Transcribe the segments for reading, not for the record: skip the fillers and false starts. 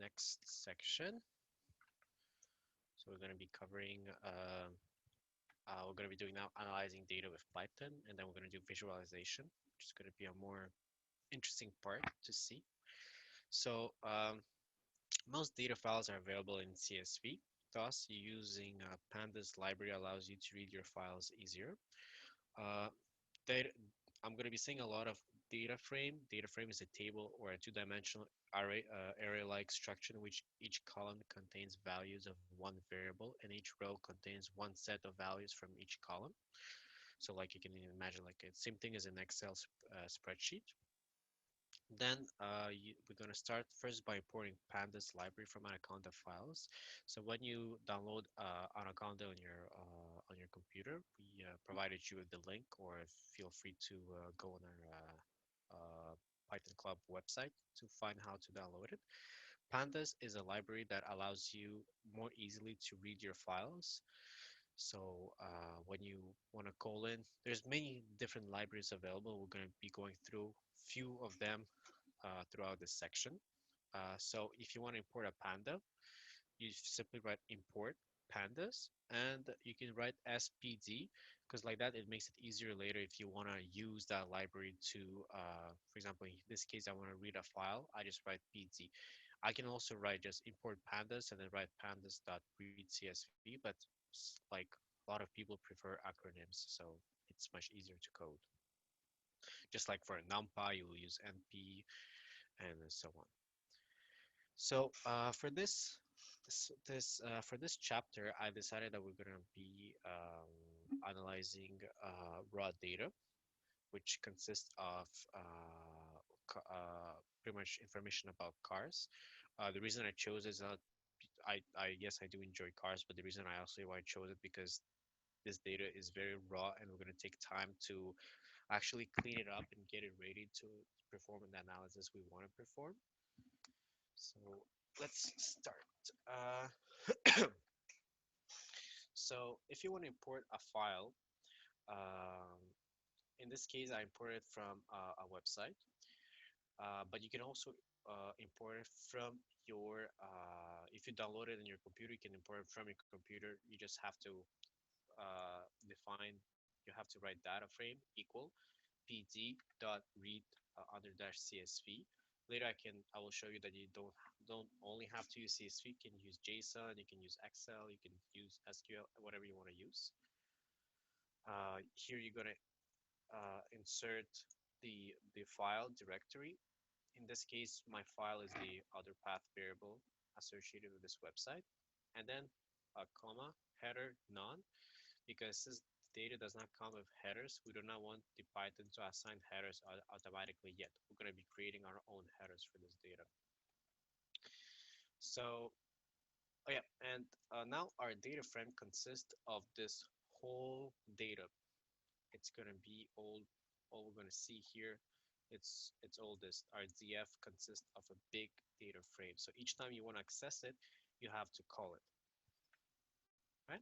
next section. So we're going to be covering, we're going to be doing now analyzing data with Python, and then we're going to do visualization, which is going to be a more interesting part to see. So most data files are available in CSV. Thus, using Pandas library allows you to read your files easier. Uh, data, I'm going to be saying a lot of data frame. Data frame is a table or a two-dimensional array-like structure in which each column contains values of one variable and each row contains one set of values from each column. So like you can imagine like the same thing as an Excel spreadsheet. Then we're going to start first by importing Pandas library from Anaconda files. So when you download Anaconda on your computer, we provided you with the link, or feel free to go on our Python Club website to find how to download it. Pandas is a library that allows you more easily to read your files. So when you want to call in, there's many different libraries available. We're going to be going through few of them throughout this section. So if you want to import a panda, you simply write import pandas, and you can write spd, because like that it makes it easier later if you want to use that library to, for example, in this case, I want to read a file, I just write pd. I can also write just import pandas and then write pandas.readcsv, but like a lot of people prefer acronyms, so it's much easier to code. Just like for numpy, you'll use np and so on. So for this chapter, I decided that we're gonna be analyzing raw data, which consists of pretty much information about cars. The reason I chose is that yes, I do enjoy cars, but the reason I also why I chose it because this data is very raw, and we're gonna take time to actually clean it up and get it ready to perform the analysis we want to perform. So let's start. So if you want to import a file, um, in this case, I imported from a website, but you can also import it from your, if you download it in your computer, you can import it from your computer. You just have to you have to write data frame equal pd.read under dash csv. Later, I will show you that you don't only have to use CSV. You can use JSON, you can use Excel, you can use SQL, whatever you want to use. Here you're gonna insert the file directory. In this case, my file is the other path variable associated with this website, and then a comma header none, because since data does not come with headers, we do not want the Python to assign headers automatically yet. We're going to be creating our own headers for this data. So, oh yeah, and now our data frame consists of this whole data. It's going to be all we're going to see here. It's all this. Our DF consists of a big data frame. So each time you want to access it, you have to call it, right?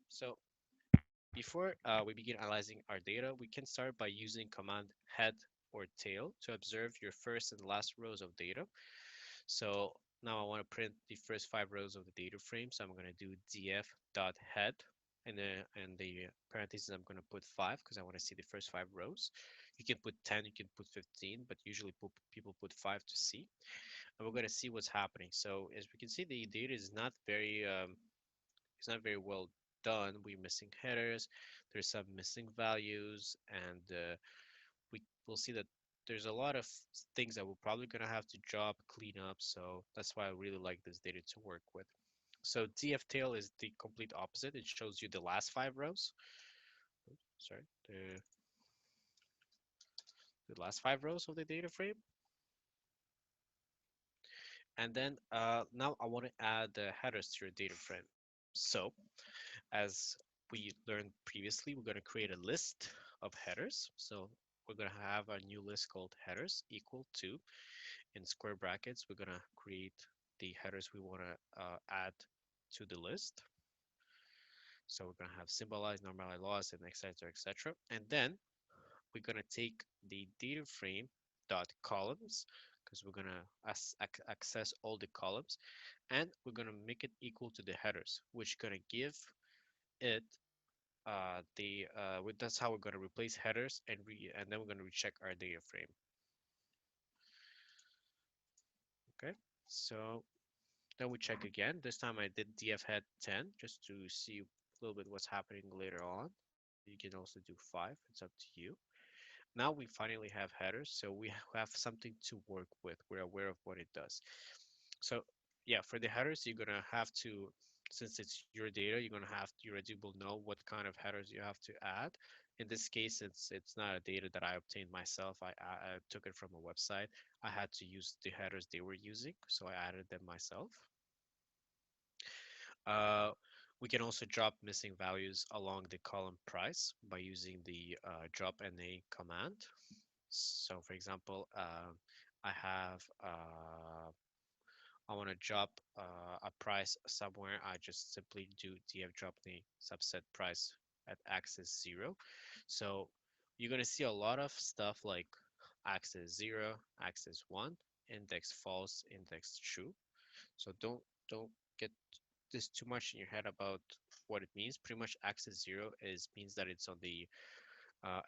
So before we begin analyzing our data, we can start by using command head or tail to observe your first and last rows of data. So now I want to print the first 5 rows of the data frame. So I'm going to do df.head, and in the parentheses I'm going to put 5 because I want to see the first 5 rows. You can put 10, you can put 15, but usually people put 5 to see. And we're going to see what's happening. So as we can see, the data is not very well done. We're missing headers, there's some missing values, and we will see that there's a lot of things that we're probably going to have to job clean up. So that's why I really like this data to work with. So dftail is the complete opposite. It shows you the last 5 rows. Sorry, the last 5 rows of the data frame. And then now I want to add the headers to your data frame. So as we learned previously, we're going to create a list of headers. So we're going to have a new list called headers equal to, in square brackets, we're going to create the headers we want to add to the list. So we're going to have symbolize, normalize, loss, and etc., etc. And then we're going to take the data frame dot columns, because we're gonna access all the columns, and we're gonna make it equal to the headers, which gonna give it that's how we're gonna replace headers and then we're gonna recheck our data frame. Okay, so then we check again. This time I did df head 10 just to see a little bit what's happening later on. You can also do 5. It's up to you. Now we finally have headers, so we have something to work with. We're aware of what it does. So yeah, for the headers, you're gonna have to, since it's your data, you're gonna have your Reddit will know what kind of headers you have to add. In this case, it's not a data that I obtained myself. I took it from a website. I had to use the headers they were using, so I added them myself. Uh, we can also drop missing values along the column price by using the drop NA command. So for example, I have I want to drop a price somewhere. I just simply do df drop the subset price at axis 0. So you're gonna see a lot of stuff like axis 0, axis 1, index false, index true. So don't get this too much in your head about what it means. Pretty much axis 0 is means that it's on the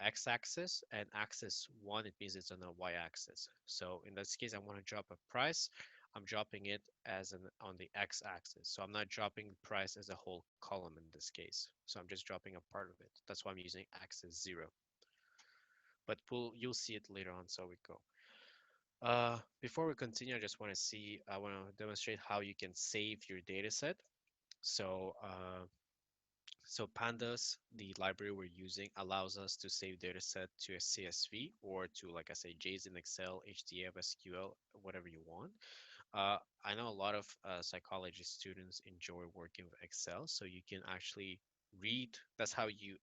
x-axis, and axis 1 it means it's on the y-axis. So in this case I want to drop a price. I'm dropping it as an on the x-axis, so I'm not dropping the price as a whole column in this case, so I'm just dropping a part of it. That's why I'm using axis 0, but you'll see it later on, so we go. Before we continue, I want to demonstrate how you can save your data set. So so pandas, the library we're using, allows us to save data set to a CSV or to, like I say, JSON, Excel, HDF, SQL, whatever you want. I know a lot of psychology students enjoy working with Excel, so you can actually read. That's how you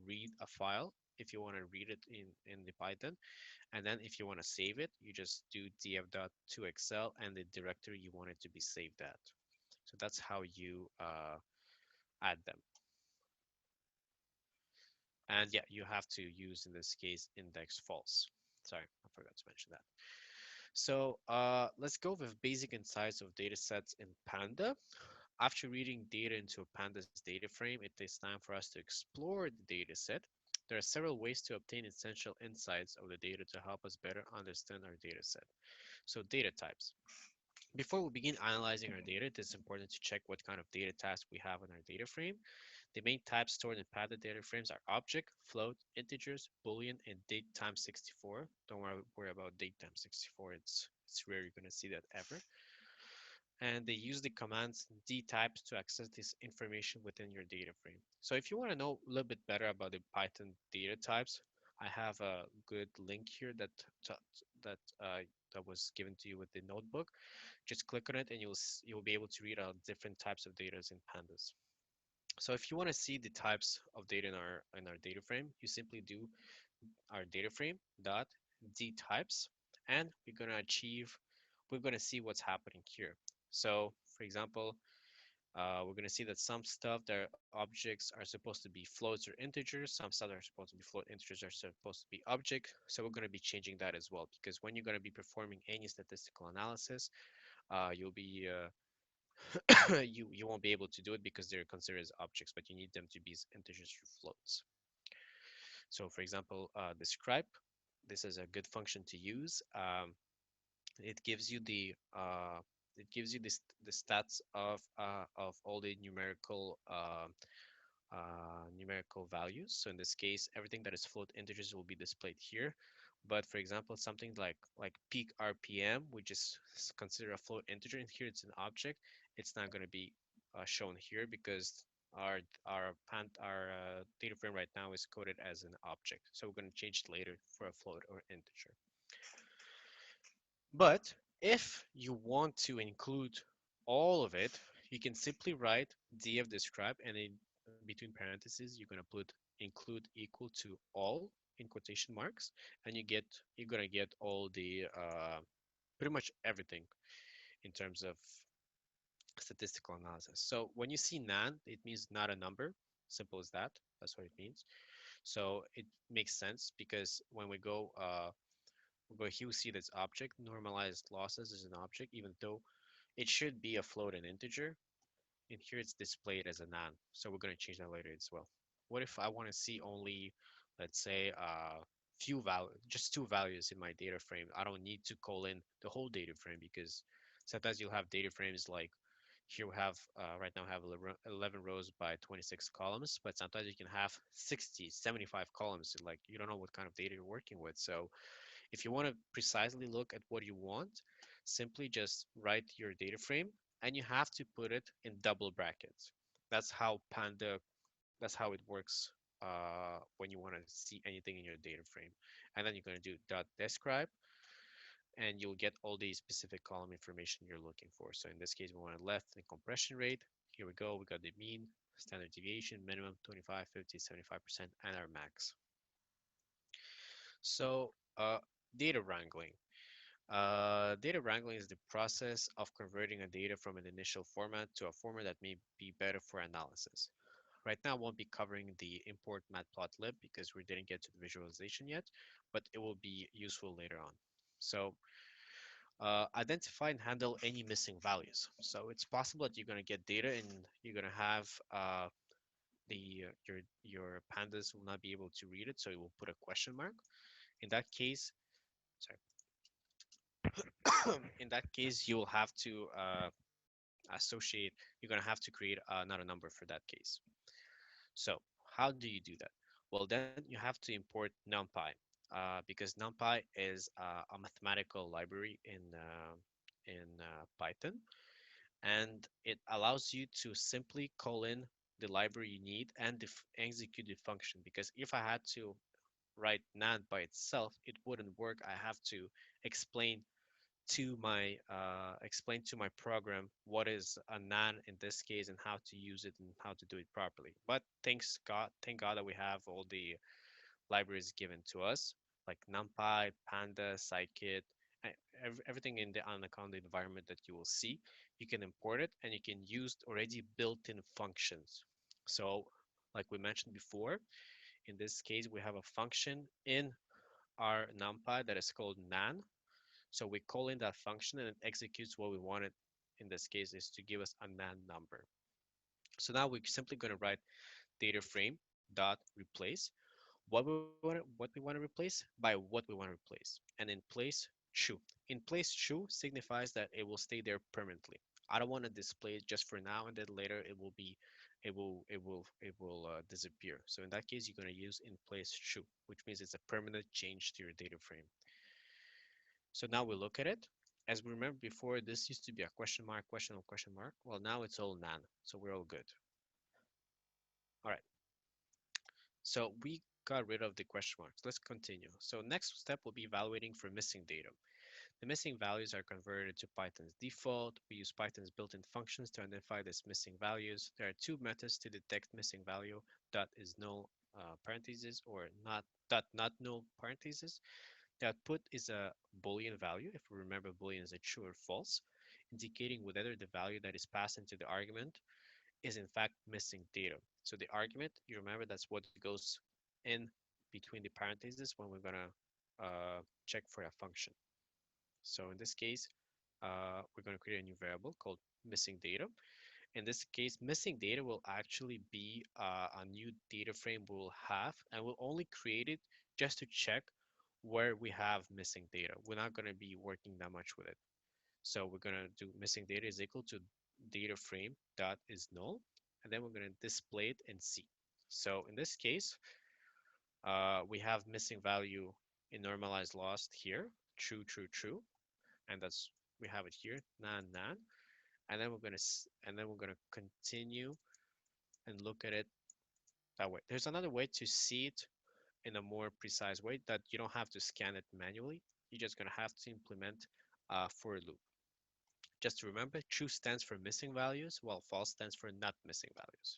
read a file if you want to read it in the Python. And then if you want to save it, you just do df.to Excel and the directory you want it to be saved at. So that's how you add them. And yeah, you have to use, in this case, index false. Sorry, I forgot to mention that. So let's go with basic insights of data sets in Panda. After reading data into a Pandas data frame, it is time for us to explore the data set. There are several ways to obtain essential insights of the data to help us better understand our data set. So data types. Before we begin analyzing our data, it is important to check what kind of data types we have in our data frame. The main types stored in Panda data frames are object, float, integers, boolean, and date times 64. Don't worry about date times 64. It's rare you're going to see that ever. And they use the commands dtypes to access this information within your data frame. So if you want to know a little bit better about the Python data types, I have a good link here that that was given to you with the notebook. Just click on it and you'll be able to read out different types of data in pandas. So if you want to see the types of data in our data frame, you simply do our data frame dot dtypes, and we're gonna see what's happening here. So for example, we're gonna see that some stuff, their objects are supposed to be floats or integers. Some stuff that are supposed to be float, integers are supposed to be object. So we're gonna be changing that as well, because when you're gonna be performing any statistical analysis, you'll be you won't be able to do it because they're considered as objects, but you need them to be as integers or floats. So for example, describe. This is a good function to use. It gives you the stats of all the numerical values. So in this case, everything that is float integers will be displayed here. But for example, something like peak RPM, which is considered a float integer, and here it's an object, it's not going to be shown here because our data frame right now is coded as an object. So we're going to change it later for a float or integer. But if you want to include all of it, you can simply write df describe, and in between parentheses you're going to put include equal to all in quotation marks, and you're going to get all the pretty much everything in terms of statistical analysis. So when you see nan, it means not a number. Simple as that. That's what it means. So it makes sense because But here we see this object, normalized losses is an object, even though it should be a floating integer. And here it's displayed as a non. So we're going to change that later as well. What if I want to see only, let's say, few values, just two values in my data frame? I don't need to call in the whole data frame because sometimes you'll have data frames like here we have right now have 11 rows by 26 columns, but sometimes you can have 60, 75 columns. Like you don't know what kind of data you're working with. So if you want to precisely look at what you want, simply just write your data frame and you have to put it in double brackets. That's how Panda, that's how it works when you want to see anything in your data frame. And then you're going to do dot describe and you'll get all the specific column information you're looking for. So in this case, we want to left and compression rate. Here we go. We got the mean, standard deviation, minimum 25, 50, 75%, and our max. So data wrangling. Data wrangling is the process of converting a data from an initial format to a format that may be better for analysis. Right now, I won't be covering the import matplotlib because we didn't get to the visualization yet, but it will be useful later on. So identify and handle any missing values. So it's possible that you're going to get data and you're going to have your pandas will not be able to read it, so it will put a question mark. In that case, sorry, in that case, you will have to associate. You're going to have to create another number for that case. So how do you do that? Well, then you have to import NumPy because NumPy is a mathematical library in Python, and it allows you to simply call in the library you need and execute the function. Because if I had to write NaN by itself, it wouldn't work. I have to explain explain to my program what is a NaN in this case and how to use it and how to do it properly. But thank God that we have all the libraries given to us, like NumPy, Panda, Scikit, everything in the Anaconda environment that you will see. You can import it and you can use already built-in functions. So, like we mentioned before, in this case, we have a function in our NumPy that is called NaN. So we call in that function and it executes what we wanted. In this case, is to give us a NaN number. So now we're simply going to write data frame dot replace what we want to replace by what we want to replace, and in place true. In place true signifies that it will stay there permanently. I don't want to display it just for now, and then later it will disappear. So in that case, you're going to use in place true, which means it's a permanent change to your data frame. So now we look at it. As we remember before, this used to be a question mark, question mark. Well, now it's all NaN, so we're all good. All right. So we got rid of the question marks. Let's continue. So next step will be evaluating for missing data. The missing values are converted to Python's default. We use Python's built-in functions to identify these missing values. There are two methods to detect missing value, dot is null parentheses or not null parentheses. The output is a Boolean value. If we remember, Boolean is a true or false, indicating whether the value that is passed into the argument is in fact missing data. So the argument, you remember, that's what goes in between the parentheses when we're gonna check for a function. So in this case, we're gonna create a new variable called missing data. In this case, missing data will actually be a new data frame we'll have, and we'll only create it just to check where we have missing data. We're not gonna be working that much with it. So we're gonna do missing data is equal to data frame dot is null, and then we're gonna display it in C. So in this case, we have missing value in normalized lost here, true, true, true, and that's we have it here, nan, nan, and then we're gonna continue and look at it that way. There's another way to see it in a more precise way that you don't have to scan it manually. You're just gonna have to implement a for loop. Just to remember, true stands for missing values, while false stands for not missing values.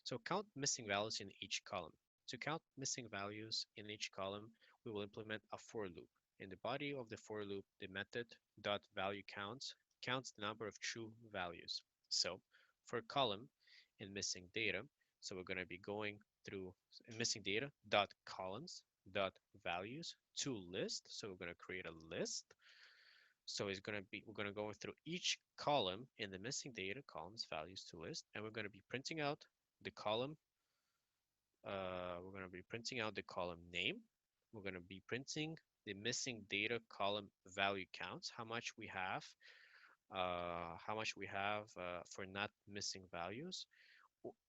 So count missing values in each column. To count missing values in each column, we will implement a for loop. In the body of the for loop, the method dot value counts the number of true values. So for a column in missing data, so we're going to be going through missing data dot columns. dot values to list. So we're going to create a list. So it's going to be, we're going to go through each column in the missing data columns values to list, and we're going to be printing out the column. We're going to be printing out the column name. We're going to be printing the missing data column value counts, how much we have for not missing values.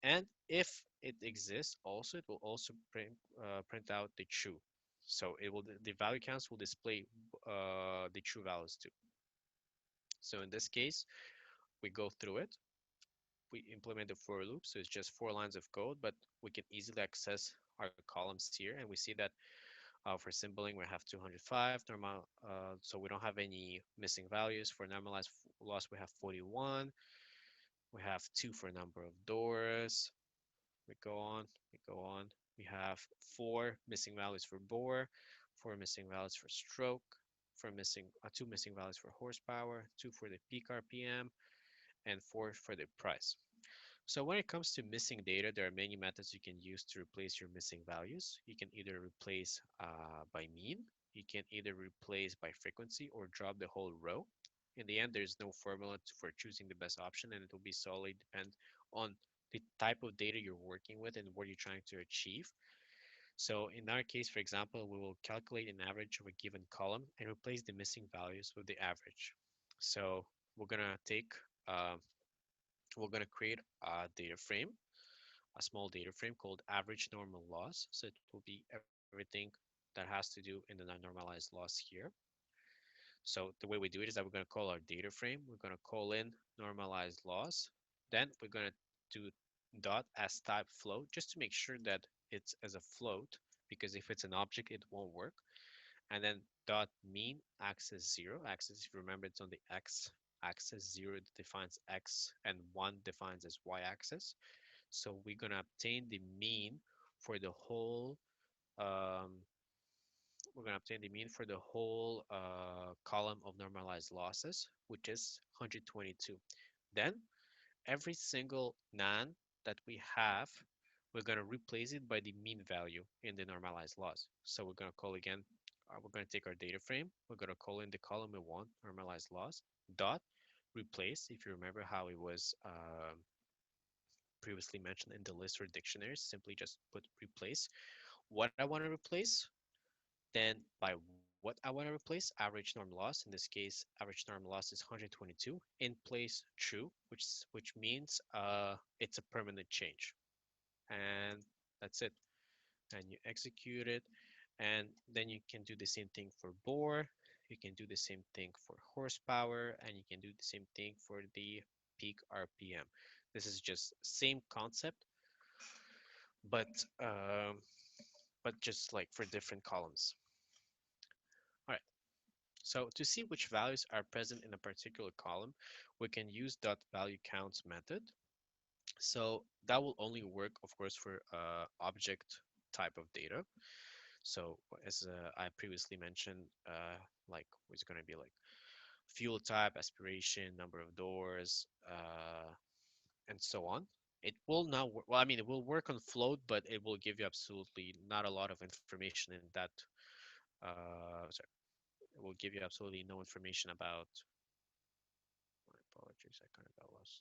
And if it exists, also it will also print out the true. So it will the value counts will display the true values too. So in this case, we go through it. We implement the for loop, so it's just 4 lines of code, but we can easily access our columns here, and we see that for symboling we have 205 normal, so we don't have any missing values. For normalized loss we have 41. We have 2 for number of doors. We go on, we go on. We have 4 missing values for bore, 4 missing values for stroke, 2 missing values for horsepower, 2 for the peak RPM, and 4 for the price. So when it comes to missing data, there are many methods you can use to replace your missing values. You can either replace by mean, you can either replace by frequency, or drop the whole row. In the end, there's no formula for choosing the best option, and it will be solely depend on the type of data you're working with and what you're trying to achieve. So in our case, for example, we will calculate an average of a given column and replace the missing values with the average. So we're gonna take uh, we're going to create a data frame, a small data frame called average normal loss. So it will be everything that has to do in the non-normalized loss here. So the way we do it is that we're going to call our data frame. We're going to call in normalized loss. Then we're going to do dot as type float just to make sure that it's as a float, because if it's an object, it won't work. And then dot mean axis 0. Axis, if you remember, it's on the x axis. 0 defines x and 1 defines as y axis. So we're going to obtain the mean for the whole um, we're going to obtain the mean for the whole column of normalized losses, which is 122. Then every single nan that we have, we're going to replace it by the mean value in the normalized loss. So we're going to call again, we're going to take our data frame, we're going to call in the column we want, normalized loss, dot replace. If you remember how it was previously mentioned in the list or dictionaries, simply just put replace what I want to replace, then by what I want to replace, average norm loss. In this case, average norm loss is 122 in place true, which means it's a permanent change. And that's it. And you execute it, and then you can do the same thing for bore. You can do the same thing for horsepower, and you can do the same thing for the peak RPM. This is just same concept, but um, but just like for different columns. All right. So to see which values are present in a particular column, we can use dot value counts method. So that will only work, of course, for object type of data. So as I previously mentioned, like it's going to be like fuel type, aspiration, number of doors, and so on. It will not work. Well, I mean, it will work on float, but it will give you absolutely not a lot of information in that. Sorry, it will give you absolutely no information about. My apologies, I kind of got lost.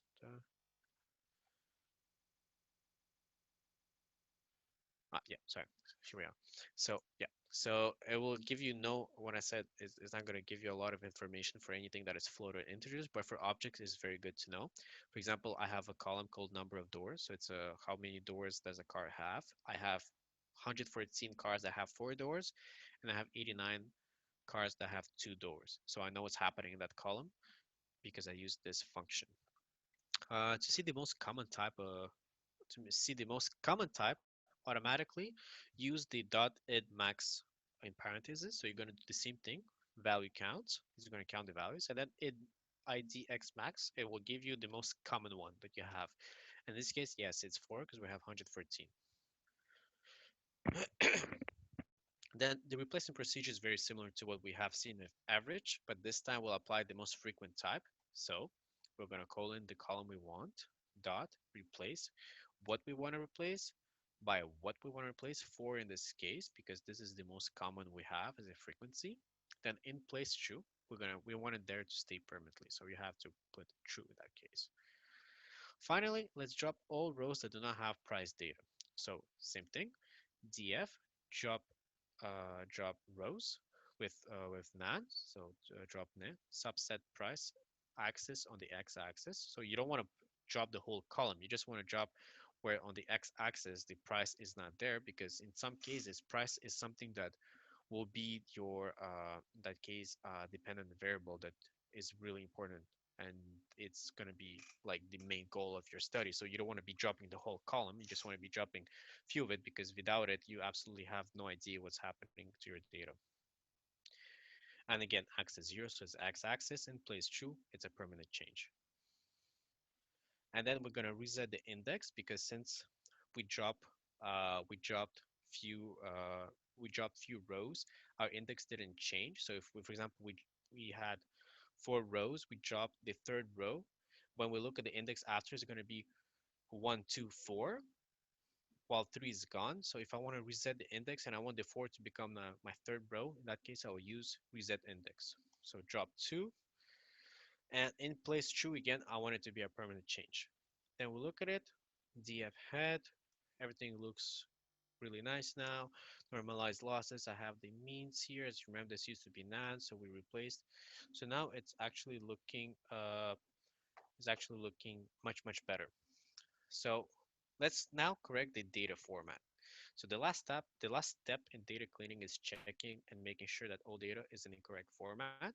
Yeah, sorry. Here we are. So yeah, so it will give you no. What I said is it's not going to give you a lot of information for anything that is float or integers, but for objects, it's very good to know. For example, I have a column called number of doors. So it's how many doors does a car have? I have 114 cars that have 4 doors, and I have 89 cars that have 2 doors. So I know what's happening in that column because I use this function. To see the most common type automatically use the dot id max in parentheses. So you're going to do the same thing, value count is going to count the values, and then idx max, it will give you the most common one that you have. In this case, yes, it's 4 because we have 114. Then the replacement procedure is very similar to what we have seen with average, but this time we'll apply the most frequent type. So we're going to call in the column we want, dot replace what we want to replace, by what we want to replace, 4 in this case, because this is the most common we have as a frequency. Then in place true, we want it there to stay permanently, so we have to put true in that case. Finally, let's drop all rows that do not have price data. So same thing, df drop drop rows with nan, so drop nan subset price axis on the x-axis. So you don't want to drop the whole column. You just want to drop where on the x-axis the price is not there, because in some cases price is something that will be your in that case dependent variable that is really important, and it's going to be like the main goal of your study. So you don't want to be dropping the whole column. You just want to be dropping few of it, because without it you absolutely have no idea what's happening to your data. And again, x is 0, so it's x-axis in place true, it's a permanent change. And then we're going to reset the index, because since we drop we dropped few we dropped few rows, our index didn't change. So if we, for example, we had 4 rows, we dropped the third row. When we look at the index after, it's going to be 1 2 4, while 3 is gone. So if I want to reset the index and I want the 4 to become my third row, in that case I will use reset index. So drop 2, and in place true again, I want it to be a permanent change. Then we look at it, df head, everything looks really nice now. Normalized losses, I have the means here. As you remember, this used to be nan, so we replaced. So now it's actually looking much better. So let's now correct the data format. So the last step in data cleaning is checking and making sure that all data is in the correct format,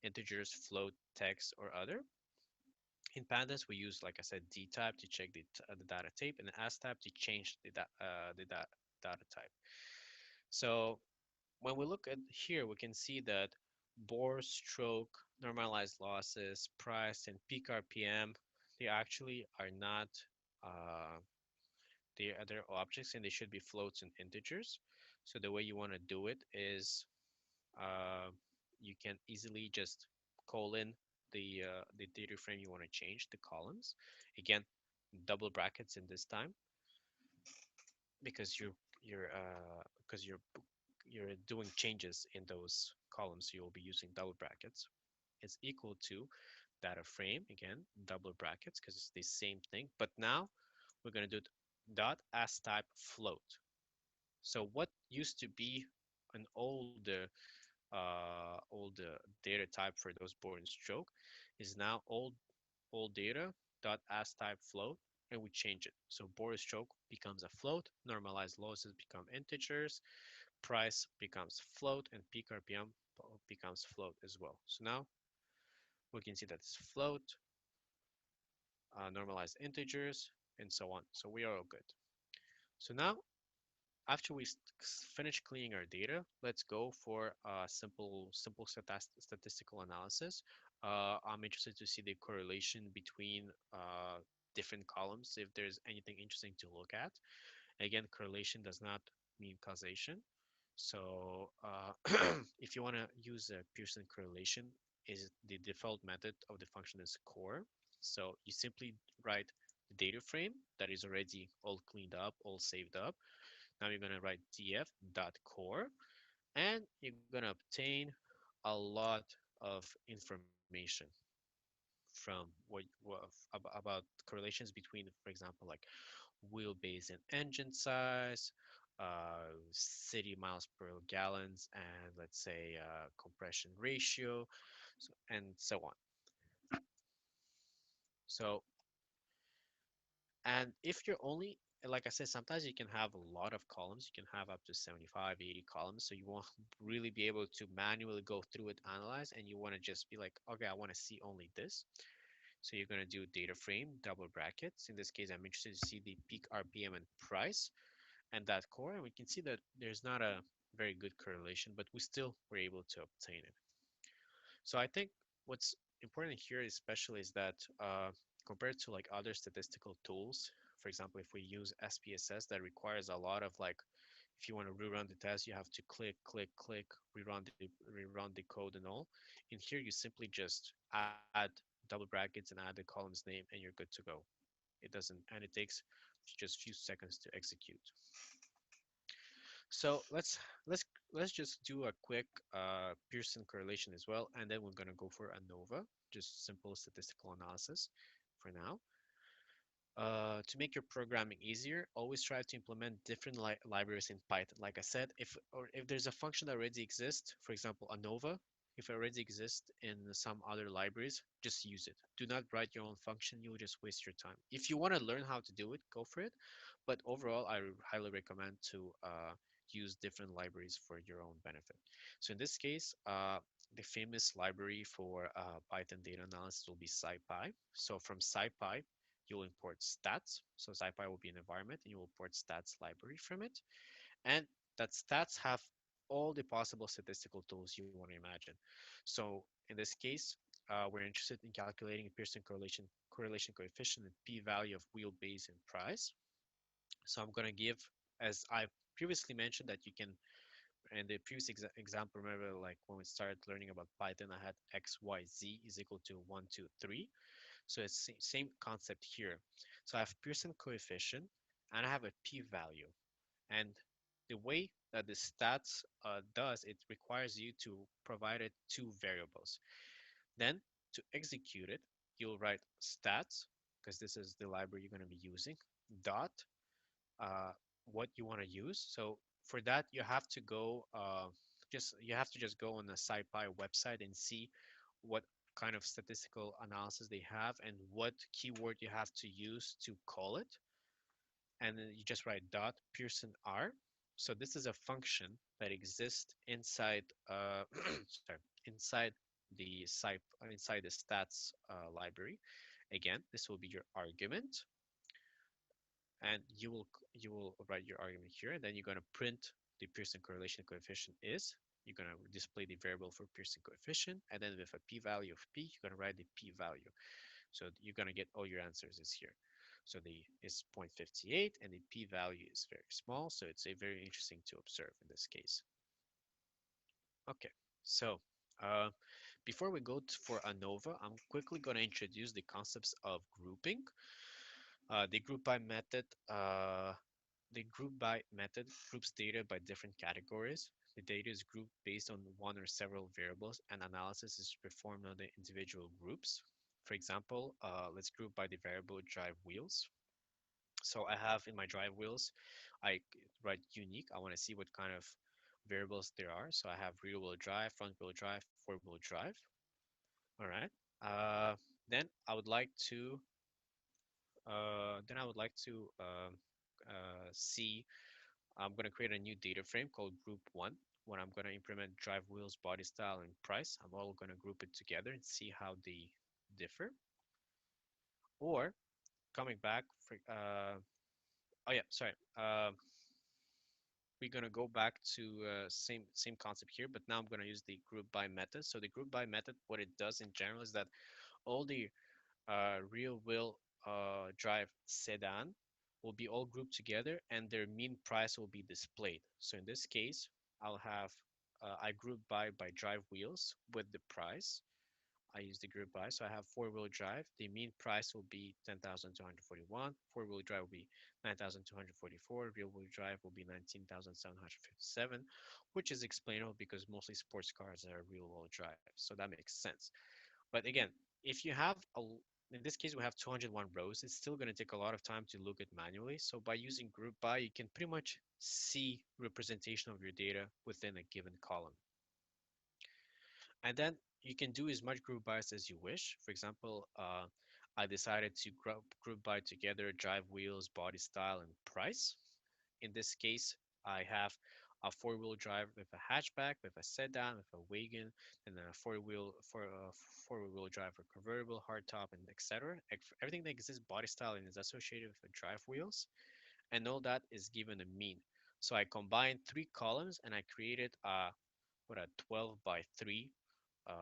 integers, float, text, or other. In pandas, we use, like I said, d type to check the data type, and s type to change the data type. So when we look at here, we can see that bore, stroke, normalized losses, price, and peak RPM, they actually are not uh, they're objects, and they should be floats and integers. So the way you want to do it is uh, you can easily just call in the data frame you want to change, the columns. Again, double brackets in this time, because you're doing changes in those columns, so you'll be using double brackets. Is equal to data frame, again double brackets, because it's the same thing, but now we're going to do dot as type float. So what used to be an old data type for those bore and stroke is now old data dot as type float, and we change it. So bore stroke becomes a float, normalized losses become integers, price becomes float, and peak RPM becomes float as well. So now we can see that it's float, normalized integers, and so on. So we are all good. So now, after we finish cleaning our data, let's go for a simple statistical analysis. I'm interested to see the correlation between different columns, if there's anything interesting to look at. Again, correlation does not mean causation. So if you want to use a Pearson correlation, is the default method of the function is core. So you simply write the data frame that is already all cleaned up, all saved up. Now you're going to write df.core, and you're going to obtain a lot of information from about correlations between, for example, like wheelbase and engine size, city miles per gallons, and let's say compression ratio, and so on. So, and if you're only, like I said, sometimes you can have a lot of columns. You can have up to 75, 80 columns. So you won't really be able to manually go through it, analyze, and you want to just be like, okay, I want to see only this. So you're going to do data frame, double brackets. In this case, I'm interested to see the peak RPM and price and that core, and we can see that there's not a very good correlation, but we still were able to obtain it. So I think what's important here especially is that compared to like other statistical tools, for example, if we use SPSS, that requires a lot of like, if you want to rerun the test, you have to click, rerun the code and all. In here, you simply just add double brackets and add the column's name, and you're good to go. It doesn't, and it takes just few seconds to execute. So let's let's just do a quick Pearson correlation as well, and then we're gonna go for ANOVA, just simple statistical analysis for now. To make your programming easier, always try to implement different libraries in Python. Like I said, if there's a function that already exists, for example, ANOVA, if it already exists in some other libraries, just use it. Do not write your own function. You'll just waste your time. If you want to learn how to do it, go for it. But overall, I highly recommend to use different libraries for your own benefit. So in this case, the famous library for Python data analysis will be SciPy. So from SciPy, you'll import stats. So SciPy will be an environment, and you'll import stats library from it. And that stats have all the possible statistical tools you want to imagine. So in this case, we're interested in calculating Pearson correlation coefficient and p-value of wheelbase and price. So I'm going to give, as I previously mentioned, that you can, in the previous example, remember like when we started learning about Python, I had x, y, z is equal to 1, 2, 3. So it's same concept here. So I have Pearson coefficient and I have a p-value. And the way that the stats does, it requires you to provide it two variables. Then to execute it, you'll write stats, because this is the library you're going to be using, dot uh, what you want to use. So for that, you have to go you have to just go on the SciPy website and see what kind of statistical analysis they have and what keyword you have to use to call it. And then you just write dot Pearson R. So this is a function that exists inside sorry, inside the stats library. Again, this will be your argument, and you will write your argument here, and then you're going to print the Pearson correlation coefficient is. You're going to display the variable for Pearson coefficient, and then with a p-value of p, you're going to write the p-value. So you're going to get all your answers is here. So the is 0.58, and the p-value is very small, so it's a very interesting to observe in this case. Okay, so uh, before we go for ANOVA, I'm quickly going to introduce the concepts of grouping. The group by method The group by method groups data by different categories. The data is grouped based on one or several variables, and analysis is performed on the individual groups. For example, let's group by the variable drive wheels. So I have in my drive wheels, I write unique. I want to see what kind of variables there are. So I have rear wheel drive, front wheel drive, four wheel drive. All right. Uh, then I would like to see. I'm going to create a new data frame called group one, when I'm going to implement drive wheels, body style, and price. I'm all going to group it together and see how they differ. Or coming back, oh yeah, sorry. We're going to go back to same concept here, but now I'm going to use the group by method. So the group by method, what it does in general is that all the rear wheel drive sedan will be all grouped together, and their mean price will be displayed. So in this case, I'll have I group by drive wheels with the price. I use the group by, so I have four-wheel drive. The mean price will be 10,241. Four-wheel drive will be 9,244. Rear-wheel drive will be 19,757, which is explainable because mostly sports cars are rear-wheel drive, so that makes sense. But again, if you have in this case, we have 201 rows. It's still going to take a lot of time to look at manually. So by using group by, you can pretty much see representation of your data within a given column. And then you can do as much group bys as you wish. For example, I decided to group by together drive wheels, body style, and price. In this case, I have a four-wheel drive with a hatchback, with a sedan, with a wagon, and then a four-wheel drive for convertible, hardtop, and etc. Everything that exists body style and is associated with drive wheels, and all that is given a mean. So I combined three columns and I created a 12 by 3 a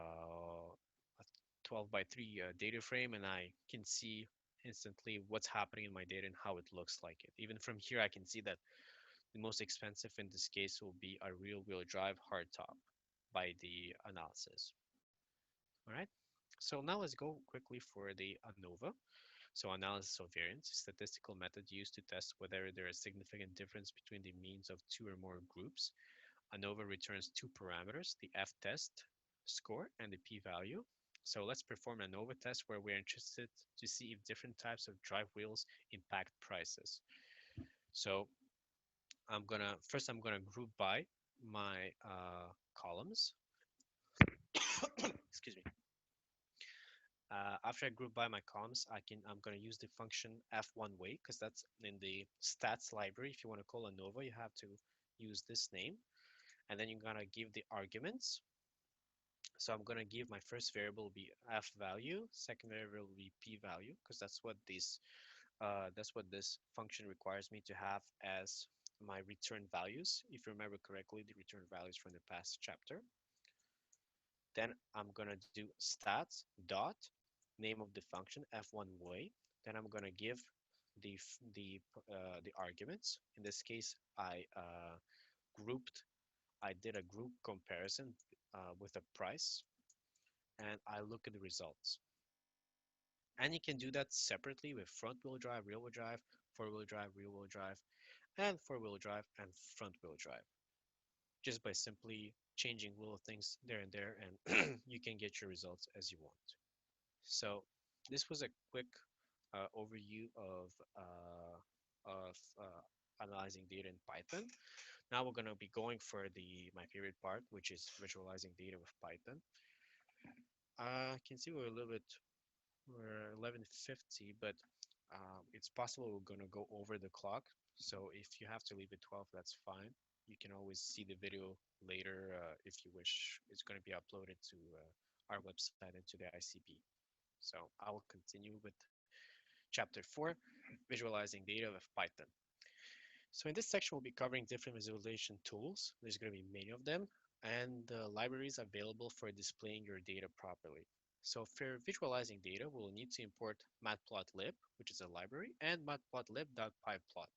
12 by 3 data frame, and I can see instantly what's happening in my data and how it looks like it. Even from here, I can see that the most expensive in this case will be a rear-wheel drive hardtop by the analysis. All right. So now let's go quickly for the ANOVA. So analysis of variance, statistical method used to test whether there is significant difference between the means of two or more groups. ANOVA returns two parameters, the f-test score and the p-value. So let's perform an ANOVA test where we're interested to see if different types of drive wheels impact prices. So I'm gonna group by my columns. Excuse me. After I group by my columns, I'm gonna use the function f1 way because that's in the stats library. If you want to call ANOVA, you have to use this name, and then you're gonna give the arguments. So I'm gonna give my first variable will be f value, second variable will be p value because that's what this function requires me to have as my return values. If you remember correctly, the return values from the past chapter. Then I'm gonna do stats dot name of the function f1 way. Then I'm gonna give the arguments. In this case, grouped. I did a group comparison with a price, and I look at the results. And you can do that separately with front wheel drive, rear wheel drive, four wheel drive, rear wheel drive, and four wheel drive and front wheel drive. Just by simply changing little things there and there, and you can get your results as you want. So this was a quick overview of analyzing data in Python. Now we're going to be going for the my favorite part, which is visualizing data with Python. I can see we're 11:50, but it's possible we're going to go over the clock. So if you have to leave at 12, that's fine. You can always see the video later if you wish. It's going to be uploaded to our website and to the ICP. So I will continue with chapter 4, visualizing data with Python. So in this section, we'll be covering different visualization tools. There's going to be many of them, and the libraries available for displaying your data properly. So for visualizing data, we'll need to import matplotlib, which is a library, and matplotlib.pyplot.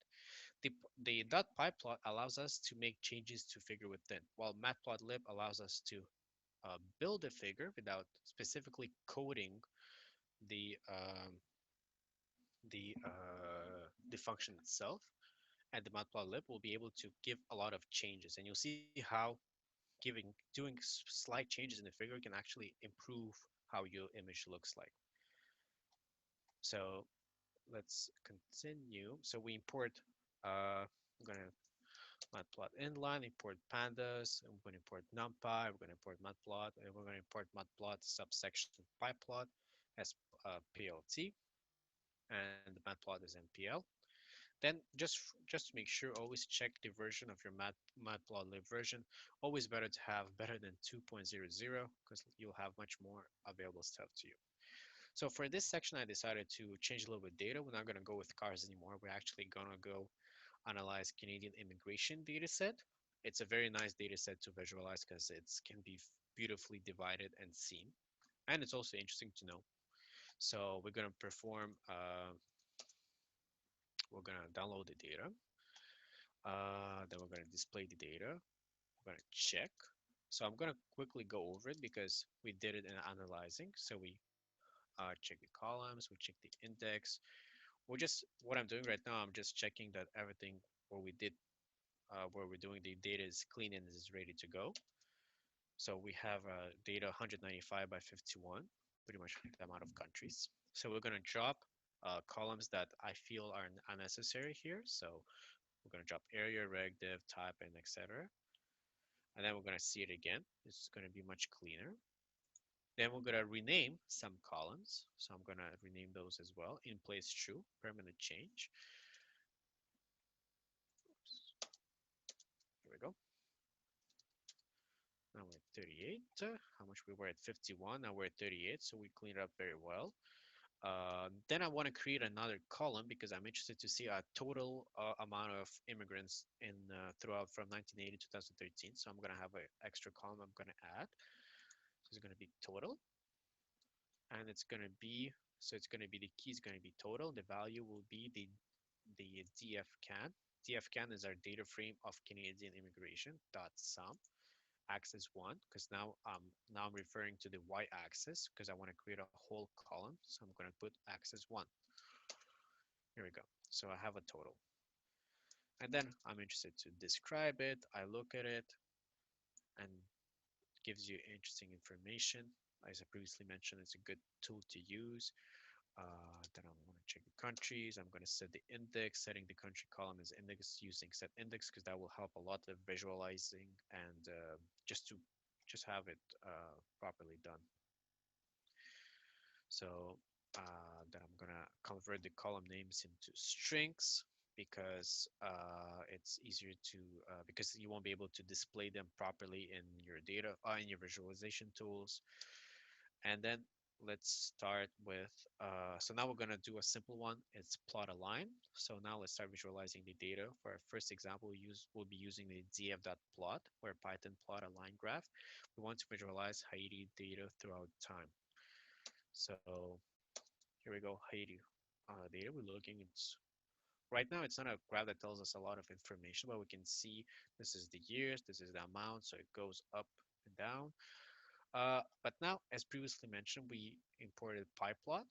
The .pyplot allows us to make changes to figure within, while matplotlib allows us to build a figure without specifically coding the um, the function itself. And the matplotlib will be able to give a lot of changes, and you'll see how doing slight changes in the figure can actually improve how your image looks like. So let's continue. So we import. I'm gonna matplot inline, import pandas, and we're gonna import numpy, we're gonna import matplot, and we're gonna import matplot subsection pyplot as plt, and the matplot is npl. Then just to make sure, always check the version of your matplotlib version. Always better to have better than 2.00 because you'll have much more available stuff to you. So for this section, I decided to change a little bit data. We're not going to go with cars anymore. We're actually going to go analyze Canadian immigration data set. It's a very nice data set to visualize because it can be beautifully divided and seen. And it's also interesting to know. So we're going to download the data. Then we're going to display the data. We're going to check. So I'm going to quickly go over it because we did it in analyzing. So we check the columns, we check the index. What I'm doing right now, I'm just checking that everything where we're doing the data is clean and is ready to go. So we have data 195 by 51, pretty much the amount of countries. So we're going to drop columns that I feel are unnecessary here. So we're going to drop area, reg, div, type, and etc. And then we're going to see it again. It's going to be much cleaner. Then we're going to rename some columns. So I'm going to rename those as well. In place true, permanent change. Here we go. Now we're at 38. How much we were at 51. Now we're at 38. So we cleaned it up very well. Then I want to create another column because I'm interested to see a total amount of immigrants in throughout from 1980 to 2013. So I'm going to have an extra column I'm going to add. So it's going to be total. And it's going to be, so it's going to be the key is going to be total. The value will be the dfcan. Dfcan is our data frame of Canadian immigration dot sum axis 1 because now I'm referring to the y-axis because I want to create a whole column. So I'm going to put axis 1. Here we go. So I have a total. And then I'm interested to describe it. I look at it and gives you interesting information. As I previously mentioned, it's a good tool to use. Then I'm going to check the countries. I'm going to set the index. Setting the country column as index using set index because that will help a lot of visualizing and just to just have it properly done. So then I'm gonna convert the column names into strings because it's easier to because you won't be able to display them properly in your data in your visualization tools. And then let's start with so now we're gonna do a simple one. It's plot a line. So now let's start visualizing the data. For our first example, we'll be using the df.plot where Python plot a line graph. We want to visualize Haiti data throughout time. So here we go, Haiti data. We're looking. It's right now. It's not a graph that tells us a lot of information, but we can see this is the years, this is the amount, so it goes up and down. But now, as previously mentioned, we imported pyplot,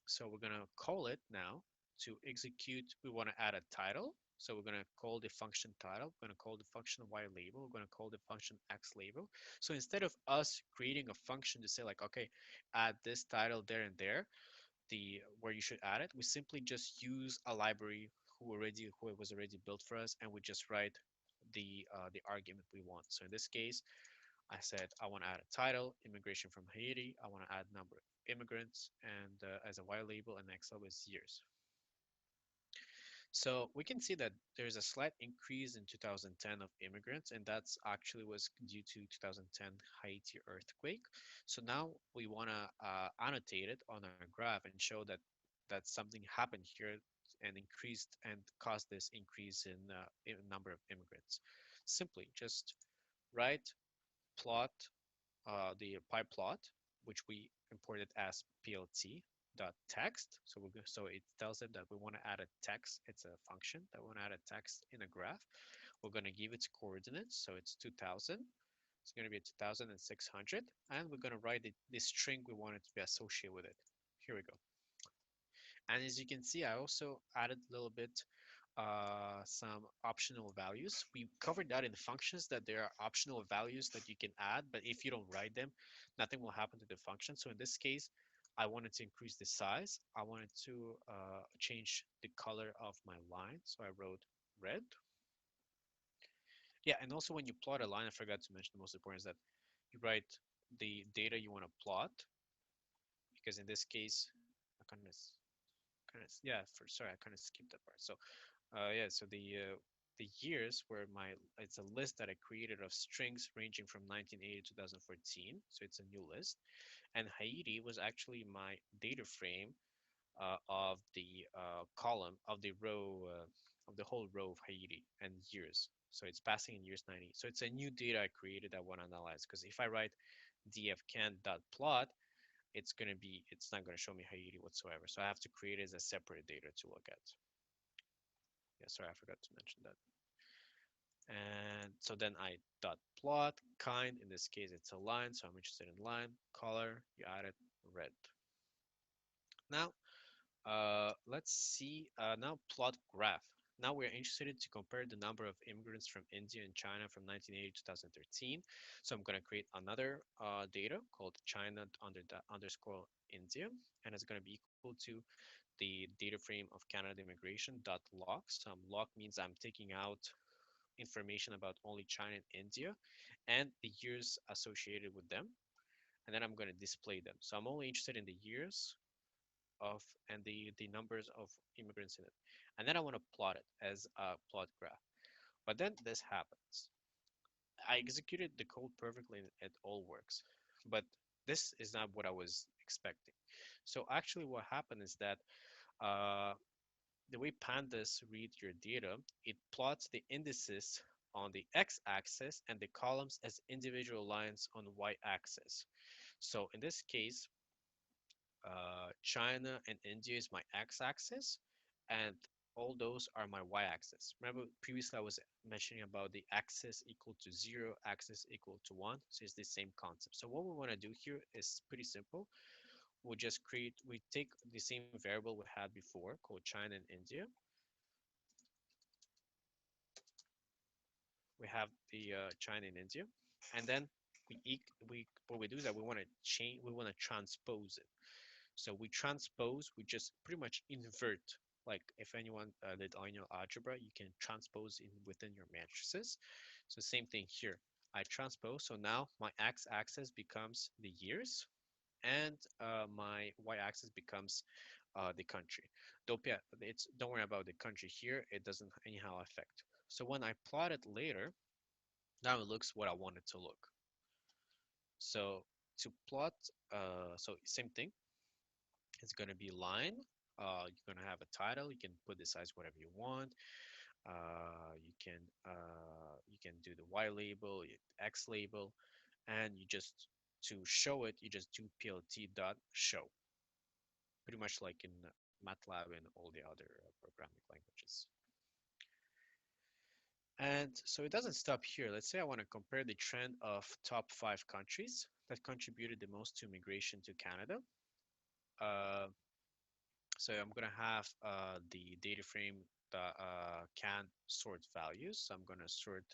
so we're gonna call it now to execute. We want to add a title, so we're gonna call the function title. We're gonna call the function y label. We're gonna call the function x label. So instead of us creating a function to say like, okay, add this title there and there, the where you should add it, we simply just use a library who was already built for us, and we just write the argument we want. So in this case, I said I want to add a title, immigration from Haiti. I want to add number of immigrants, and as a y label, and x label is years. So we can see that there's a slight increase in 2010 of immigrants, and that's actually was due to 2010 Haiti earthquake. So now we want to annotate it on our graph and show that something happened here and increased and caused this increase in number of immigrants. Simply just write plot the pie plot, which we imported as plt dot text. So it tells it that we want to add a text. It's a function that we want to add a text in a graph. We're going to give its coordinates. So it's 2000. It's going to be 2600, and we're going to write the string we want it to be associated with it. Here we go. And as you can see, I also added a little bit some optional values. We covered that in the functions that there are optional values that you can add, but if you don't write them, nothing will happen to the function. So in this case, I wanted to increase the size. I wanted to change the color of my line. So I wrote red. Yeah, and also when you plot a line, I forgot to mention the most important is that you write the data you want to plot, because in this case, yeah, sorry, I kind of skipped that part. So yeah, so the years were it's a list that I created of strings ranging from 1980 to 2014. So it's a new list. And Haiti was actually my data frame of the column of the row of the whole row of Haiti and years. So it's passing in years 90. So it's a new data I created I want to analyze, because if I write dfcan.plot, it's not gonna show me Haiti whatsoever. So I have to create it as a separate data to look at. Yeah, sorry, I forgot to mention that. And so then I dot plot kind. In this case, it's a line, so I'm interested in line. Color, you added red. Now, let's see. Now plot graph. Now we're interested to compare the number of immigrants from India and China from 1980 to 2013. So I'm going to create another data called China underscore India, and it's going to be equal to the data frame of Canada immigration dot log. Some log means I'm taking out information about only China and India and the years associated with them. And then I'm going to display them. So I'm only interested in the years of and the numbers of immigrants in it. And then I want to plot it as a plot graph. But then this happens. I executed the code perfectly and it all works. But this is not what I was expecting. So actually what happened is that uh, the way pandas read your data, it plots the indices on the x-axis and the columns as individual lines on the y-axis. So in this case, China and India is my x-axis, and all those are my y-axis. Remember, previously I was mentioning about the axis equal to 0, axis equal to 1, so it's the same concept. So what we want to do here is pretty simple. we take the same variable we had before called China and India. We have the China and India, and then we what we do is that we want to change, we want to transpose it. So we transpose, we just pretty much invert. Like if anyone did linear algebra, you can transpose in within your matrices. So same thing here. I transpose, so now my x-axis becomes the years, and my y-axis becomes the country. Don't worry about the country here. It doesn't anyhow affect. So when I plot it later, now it looks what I want it to look. So to plot, so same thing. It's gonna be line. You're gonna have a title. You can put the size whatever you want. You can do the Y label, X label, and you just to show it, you just do plt dot show, pretty much like in MATLAB and all the other programming languages. And so it doesn't stop here. Let's say I want to compare the trend of top 5 countries that contributed the most to migration to Canada. Uh, so I'm going to have the data frame that can sort values. So I'm going to sort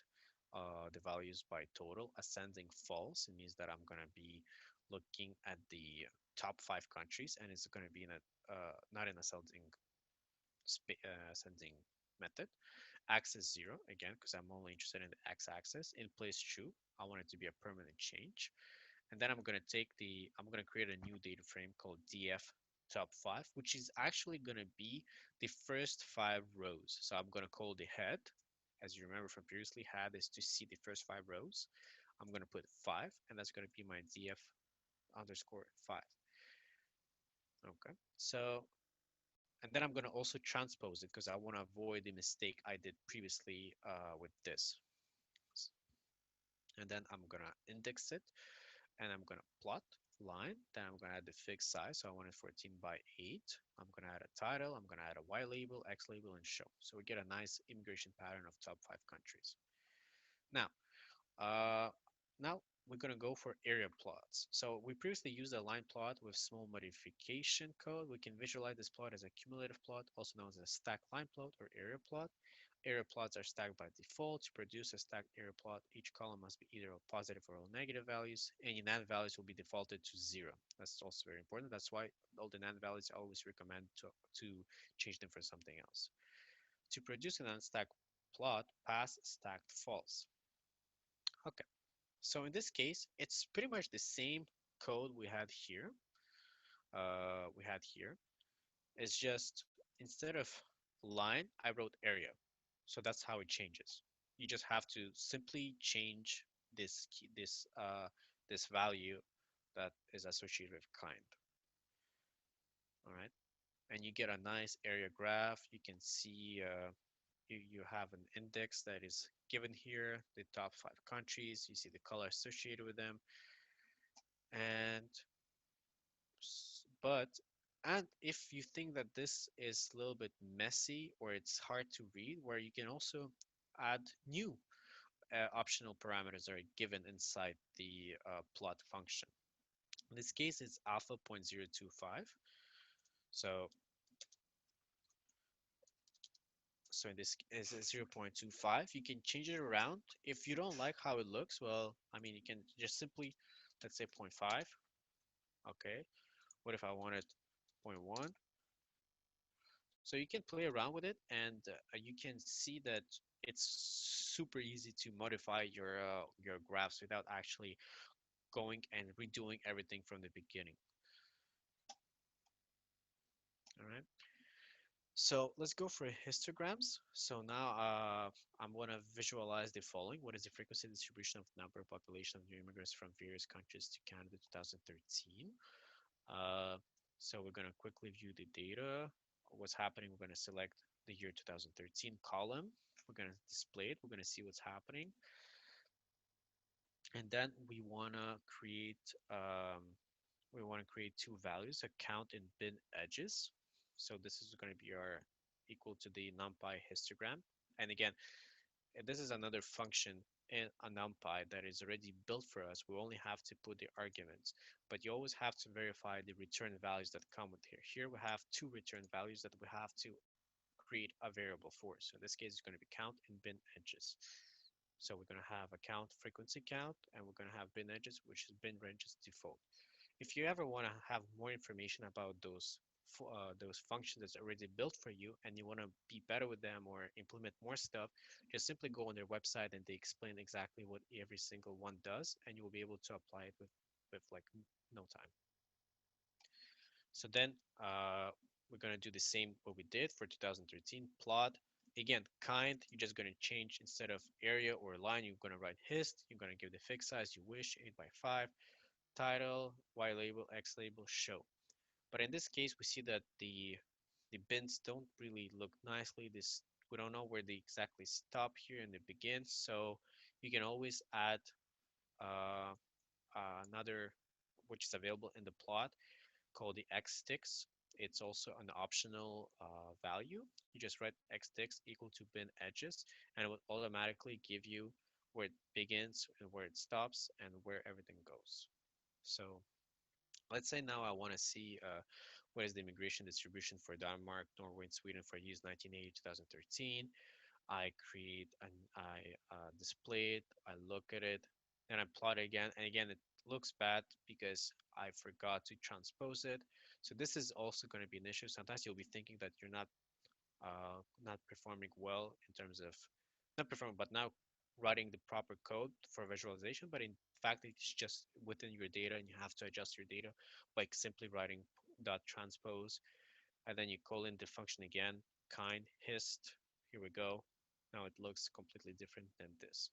the values by total, ascending false. It means that I'm going to be looking at the top 5 countries, and it's going to be in a not in ascending method. Axis 0, again, because I'm only interested in the x-axis. In place true, I want it to be a permanent change. And then I'm going to create a new data frame called df top 5, which is actually going to be the first 5 rows. So I'm going to call the head, as you remember from previously, head is to see the first 5 rows. I'm going to put 5, and that's going to be my df underscore 5. Okay, so and then I'm going to also transpose it because I want to avoid the mistake I did previously with this. And then I'm going to index it, and I'm going to plot line. Then I'm going to add the fixed size. So I want it 14 by 8. I'm going to add a title. I'm going to add a Y label, X label, and show. So we get a nice immigration pattern of top 5 countries. Now, uh, now we're going to go for area plots. So we previously used a line plot with small modification code. We can visualize this plot as a cumulative plot, also known as a stacked line plot or area plot. Area plots are stacked by default. To produce a stacked area plot, each column must be either all positive or all negative values. Any NaN values will be defaulted to 0. That's also very important. That's why all the NaN values I always recommend to change them for something else. To produce an unstacked plot, pass stacked false. Okay, so in this case, it's pretty much the same code we had here. It's just instead of line, I wrote area. So that's how it changes. You just have to simply change this key, this value that is associated with kind. All right, and you get a nice area graph. You can see you have an index that is given here, the top 5 countries. You see the color associated with them, and but and if you think that this is a little bit messy or it's hard to read, where you can also add new optional parameters that are given inside the plot function. In this case, it's alpha 0.025. So, so in this is 0.25. You can change it around. If you don't like how it looks, well, I mean, you can just simply, let's say 0.5. Okay. What if I wanted 0.1? So you can play around with it, and you can see that it's super easy to modify your graphs without actually going and redoing everything from the beginning. All right. So let's go for histograms. So now I'm going to visualize the following. What is the frequency distribution of the number of population of new immigrants from various countries to Canada 2013? Uh, so we're going to quickly view the data. What's happening, we're going to select the year 2013 column. We're going to display it. We're going to see what's happening. And then we want to create 2 values, a count and bin edges. So this is going to be our equal to the numpy histogram. And again, this is another function in a NumPy that is already built for us. We only have to put the arguments, but you always have to verify the return values that come with here. Here we have two return values that we have to create a variable for. So in this case, it's going to be count and bin edges. So we're going to have a count frequency count, and we're going to have bin edges, which is bin ranges default. If you ever want to have more information about those functions that's already built for you, and you want to be better with them or implement more stuff, just simply go on their website and they explain exactly what every single one does, and you will be able to apply it with like no time. So then we're going to do the same what we did for 2013 plot. Again, kind, you're just going to change instead of area or line, you're going to write hist. You're going to give the fixed size you wish, 8 by 5, title, Y label, X label, show. But in this case, we see that the bins don't really look nicely. This we don't know where they exactly stop here and they begin. So you can always add uh, another which is available in the plot called the xsticks. It's also an optional value. You just write xsticks equal to bin edges, and it will automatically give you where it begins and where it stops and where everything goes. So let's say now I want to see what is the immigration distribution for Denmark, Norway, and Sweden for years 1980 2013. I create and I display it, I look at it, then I plot it again. And again, it looks bad because I forgot to transpose it. So this is also going to be an issue. Sometimes you'll be thinking that you're not performing well in terms of not performing, but now writing the proper code for visualization. But in fact, it's just within your data, and you have to adjust your data by simply writing dot transpose, and then you call in the function again, kind hist. Here we go. Now it looks completely different than this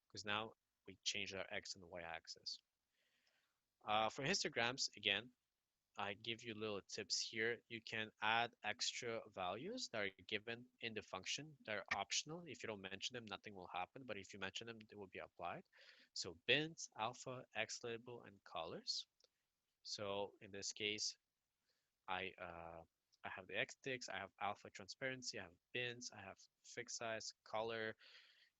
because now we changed our x and y axis. For histograms, again, I give you little tips here. You can add extra values that are given in the function that are optional. If you don't mention them, nothing will happen, but if you mention them, they will be applied. So bins, alpha, X label, and colors. So in this case, I uh, I have the X ticks, I have alpha transparency, I have bins, I have fixed size, color,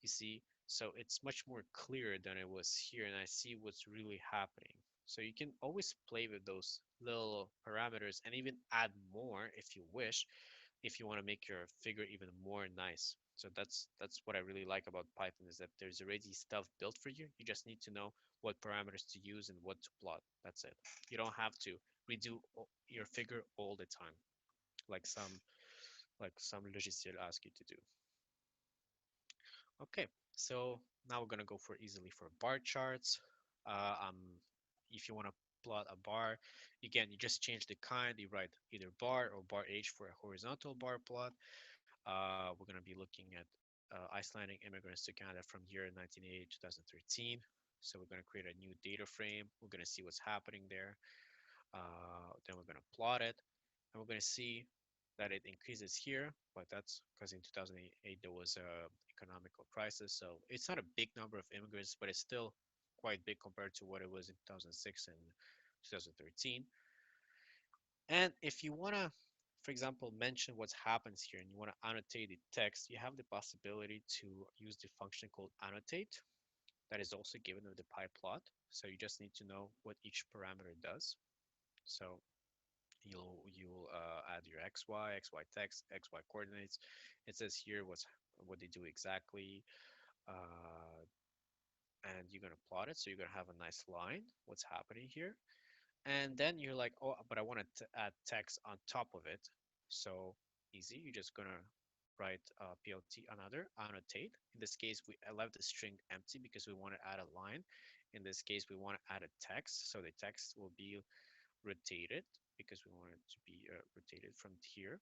you see. So it's much more clear than it was here, and I see what's really happening. So you can always play with those little parameters and even add more if you wish, if you want to make your figure even more nice. So that's what I really like about Python is that there's already stuff built for you. You just need to know what parameters to use and what to plot. That's it. You don't have to redo your figure all the time, like some logiciel ask you to do. Okay, so now we're gonna go for easily for bar charts. Uh, um, if you want to plot a bar, again, you just change the kind. You write either bar or bar H for a horizontal bar plot. We're gonna be looking at Icelandic immigrants to Canada from year 1980 to 2013. So we're gonna create a new data frame. We're gonna see what's happening there. Then we're gonna plot it, and we're gonna see that it increases here, but that's because in 2008 there was a economical crisis. So it's not a big number of immigrants, but it's still quite big compared to what it was in 2006 and 2013. And if you want to, for example, mention what happens here and you want to annotate the text, you have the possibility to use the function called annotate that is also given with the pyplot. So you just need to know what each parameter does. So you'll add your xy text, xy coordinates. It says here what they do exactly, uh, and you're gonna plot it. So you're gonna have a nice line. What's happening here? And then you're like, oh, but I want to add text on top of it. So easy. You're just gonna write plt another annotate. In this case, I left the string empty because we want to add a line. In this case, we want to add a text. So the text will be rotated because we want it to be rotated from here.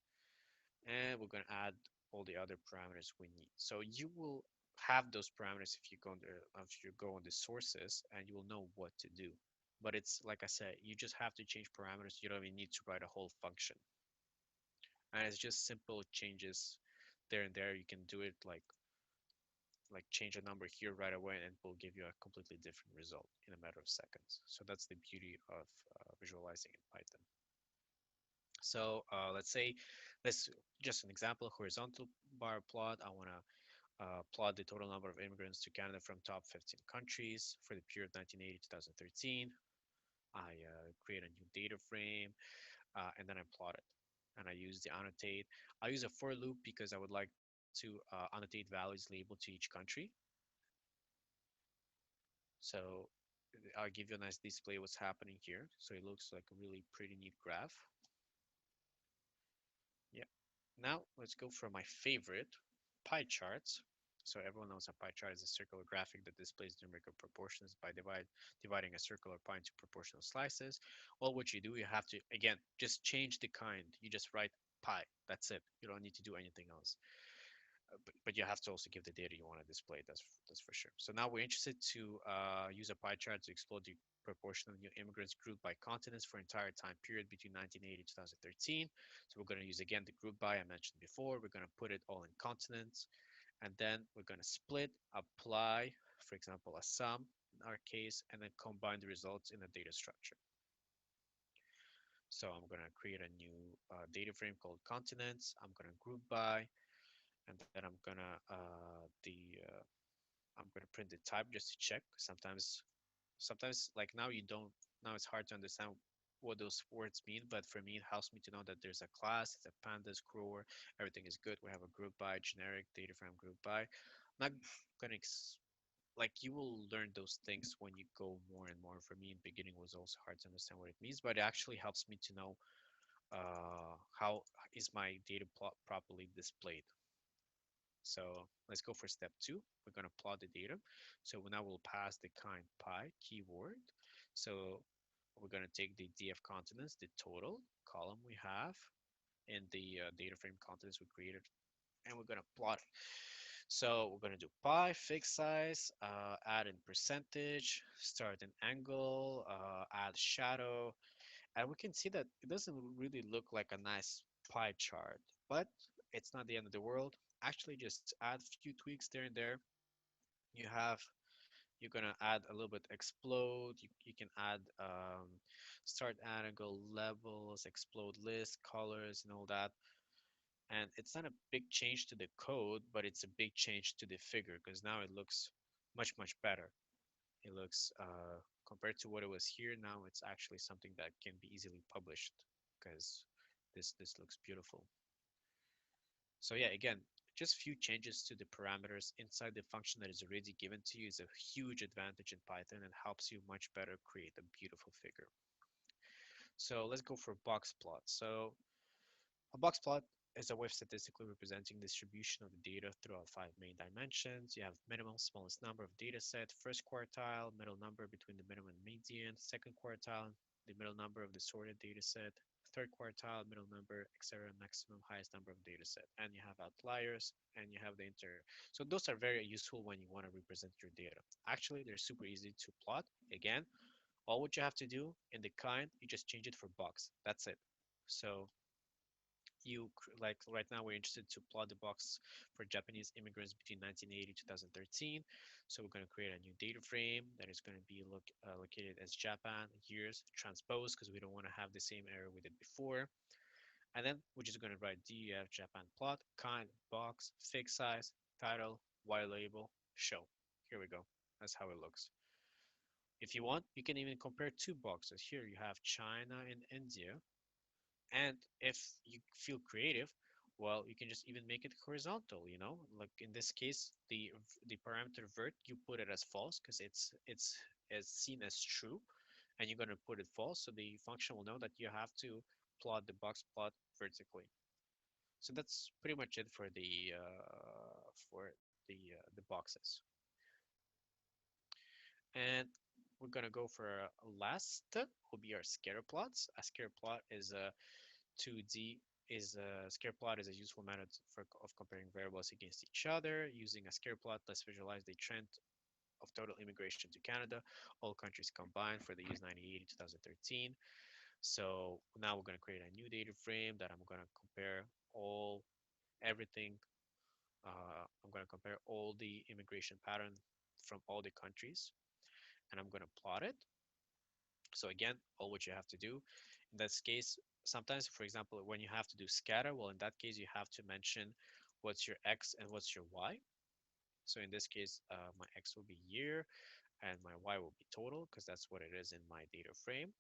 And we're going to add all the other parameters we need. So you will have those parameters if you go on the sources, and you will know what to do. But it's like I said, you just have to change parameters. You don't even need to write a whole function. And it's just simple changes there and there. You can do it like change a number here right away, and it will give you a completely different result in a matter of seconds. So that's the beauty of visualizing in Python. So let's say, let's just an example, horizontal bar plot. I want to plot the total number of immigrants to Canada from top 15 countries for the period 1980 to 2013. I create a new data frame, and then I plot it. And I use the annotate. I use a for loop because I would like to annotate values labeled to each country. So I'll give you a nice display what's happening here. So it looks like a really pretty neat graph. Yeah. Now let's go for my favorite, pie charts. So everyone knows a pie chart is a circular graphic that displays numerical proportions by dividing a circular pie into proportional slices. Well, what you do, you have to, again, just change the kind. You just write pie. That's it. You don't need to do anything else. But you have to also give the data you want to display. That's for sure. So now we're interested to use a pie chart to explore the proportion of new immigrants grouped by continents for entire time period between 1980 to 2013. So we're going to use again the group by I mentioned before. We're going to put it all in continents, and then we're going to split, apply, for example, a sum in our case, and then combine the results in a data structure. So I'm going to create a new data frame called continents. I'm going to group by, and then I'm gonna print the type just to check. Sometimes like now you don't now it's hard to understand what those words mean, but for me it helps me to know that there's a class, it's a pandas, grower, everything is good. We have a group by, generic, data frame group by. I'm not gonna like you will learn those things when you go more and more. For me in the beginning it was also hard to understand what it means, but it actually helps me to know how is my data plot properly displayed. So let's go for step two. We're going to plot the data. So now we'll pass the kind pi keyword. So we're going to take the df continents, the total column we have in the data frame continents we created, and we're going to plot it. So we're going to do pi, fixed size, add in percentage, start an angle, add shadow, and we can see that it doesn't really look like a nice pie chart, but it's not the end of the world. Actually, just add a few tweaks there and there. You have you're gonna add a little bit explode. You can add start angle levels, explode list, colors, and all that. And it's not a big change to the code, but it's a big change to the figure because now it looks much better. It looks compared to what it was here. Now it's actually something that can be easily published because this looks beautiful. So yeah, again, just few changes to the parameters inside the function that is already given to you is a huge advantage in Python and helps you much better create a beautiful figure. So let's go for box plot. So a box plot is a way of statistically representing distribution of the data throughout five main dimensions. You have minimum, smallest number of data set, first quartile, middle number between the minimum and median, second quartile, the middle number of the sorted data set, third quartile, middle number, etc., maximum, highest number of data set. And you have outliers, and you have the inter. So those are very useful when you want to represent your data. Actually, they're super easy to plot. Again, all what you have to do in the kind, you just change it for box. That's it. So you like right now we're interested to plot the box for Japanese immigrants between 1980 to 2013. So we're going to create a new data frame that is going to be located as Japan years transpose because we don't want to have the same error we did before. And then we're just going to write def Japan plot kind box fixed size title white label show. Here we go. That's how it looks. If you want, you can even compare two boxes. Here you have China and India. And if you feel creative, well, you can just even make it horizontal, you know? Like in this case, the parameter vert, you put it as false because it's seen as true, and you're going to put it false, so the function will know that you have to plot the box plot vertically. So that's pretty much it for the boxes. And we're going to go for last will be our scatter plots. A scatter plot is a 2D is a scatter plot is a useful method of comparing variables against each other. Using a scatter plot, let's visualize the trend of total immigration to Canada, all countries combined for the years 1980 to 2013. So now we're going to create a new data frame that I'm going to compare everything. I'm going to compare all the immigration pattern from all the countries, and I'm going to plot it. So again, all what you have to do in this case, sometimes, for example, when you have to do scatter, well, in that case, you have to mention what's your X and what's your Y. So in this case, my X will be year and my Y will be total because that's what it is in my data frame.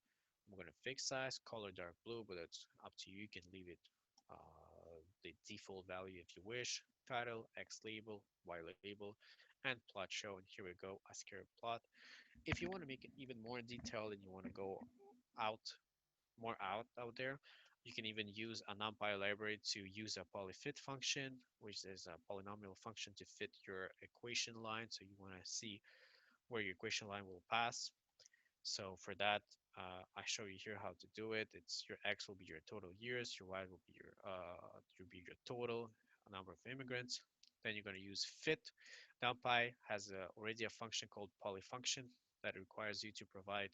I'm going to fix size, color dark blue, but it's up to you. You can leave it the default value if you wish. Title, X label, Y label, and plot show. And here we go, a scalar plot. If you want to make it even more detailed and you want to go out out there, you can even use a numpy library to use a polyfit function, which is a polynomial function to fit your equation line. So you want to see where your equation line will pass. So for that, I show you here how to do it. It's your X will be your total years, your Y will be your total number of immigrants. Then you're going to use fit. NumPy has already a function called polyfunction that requires you to provide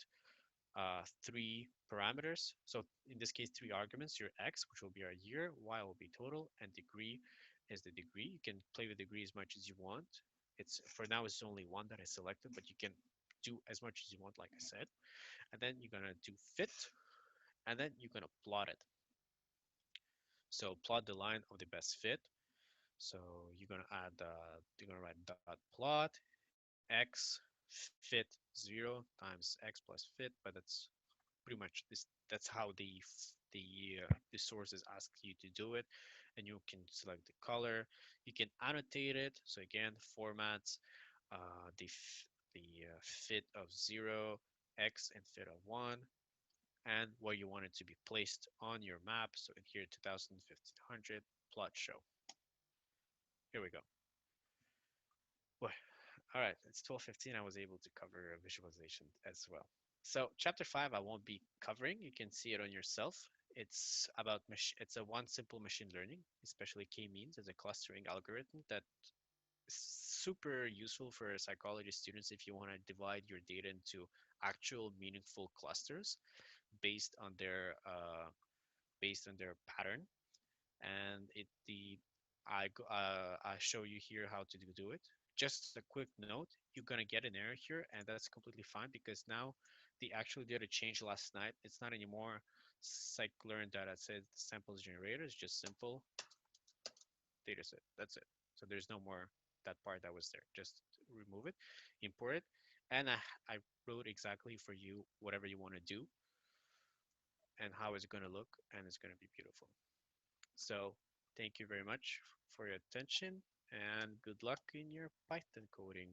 three parameters. So in this case, three arguments, your X, which will be our year, Y will be total, and degree is the degree. You can play with degree as much as you want. It's for now it's only one that I selected, but you can do as much as you want, like I said. And then you're gonna do fit, and then you're gonna plot it. So plot the line of the best fit. So you're gonna write dot plot X fit 0 times X plus fit, but that's pretty much this. That's how the sources ask you to do it, and you can select the color. You can annotate it. So again, formats, the fit of 0, X, and fit of 1, and where you want it to be placed on your map. So in here, 2000, 1500, plot show. Here we go. Boy, all right, it's 12:15. I was able to cover a visualization as well. So chapter 5, I won't be covering. You can see it on yourself. It's a one simple machine learning, especially k-means as a clustering algorithm that is super useful for psychology students if you want to divide your data into actual meaningful clusters based on their pattern. And I show you here how to do it. Just a quick note, you're gonna get an error here, and that's completely fine because now the actual data changed last night. It's not anymore scikit-learn data set samples generator. It's just simple data set. That's it. So there's no more that part that was there. Just remove it, import it, and I wrote exactly for you whatever you want to do and how it's gonna look, and it's gonna be beautiful. So thank you very much for your attention and good luck in your Python coding.